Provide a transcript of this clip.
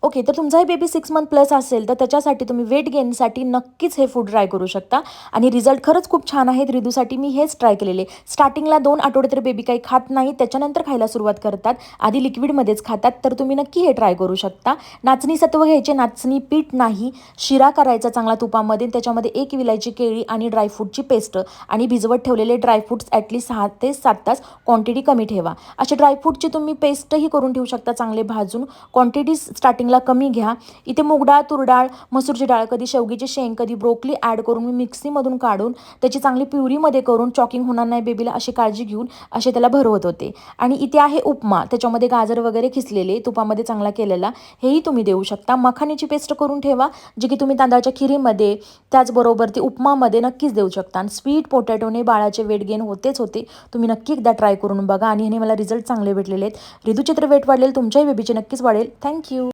Okay, तर तुमचाही baby 6 month plus असेल तर त्याच्यासाठी तुम्ही वेट गेनसाठी नक्कीच हे फूड ट्राय करू शकता आणि रिझल्ट खरंच खूप छान आहेत. रिदूसाठी मी हेच ट्राय केलेले. स्टार्टिंगला 2 आठवडे तर बेबी काही खात नाही, त्याच्यानंतर खायला सुरुवात करतात. आधी लिक्विडमध्येच खातात, तर तुम्ही नक्की हे ट्राय करू शकता. नाचणी सत्व घ्यायचे, नाचणी पीठ नाही, शिरा करायचा चांगला तुपामध्ये, त्याच्यामध्ये 1 विलायची केळी आणि ड्रायफ्रूटची पेस्ट आणि भिजवत ठेवलेले ड्रायफ्रूट्स ॲटलीस्ट 6 ते 7 तास, क्वांटिटी कमी ठेवा. असे ड्रायफ्रूटची तुम्ही पेस्टही करून ठेवू शकता चांगले भाजून. क्वांटिटी स्टार्टिंगला कमी घ्या. इथे मूग डाळ, तूर डाळ, मसूरची डाळ, कधी शेवगीची शेंग, कधी ब्रोकली ॲड करून मी मिक्सीमधून काढून त्याची चांगली प्युरीमध्ये करून चॉकिंग होणार नाही बेबीला अशी काळजी घेऊन असे त्याला भरवत होते. आणि इथे आहे उपमा, त्याच्यामध्ये गाजर वगैरे खिसलेले तुपामध्ये चांगला केलेला, हेही तुम्ही देऊ शकता. मखाण्याची पेस्ट करून ठेवा, जी की तुम्ही तांदळाच्या खिरीमध्ये त्याचबरोबर ती उपमामध्ये नक्कीच देऊ शकता. आणि स्वीट पोटॅटोने बाळाचे वेट गेन होतेच होते. तुम्ही नक्की एकदा ट्राय करून बघा आणि ह्याने मला रिझल्ट चांगले भेटलेले आहेत. रिदूचे तर वेट वाढलेल, तुमच्याही बेबीचे नक्कीच वाढेल. थँक्यू.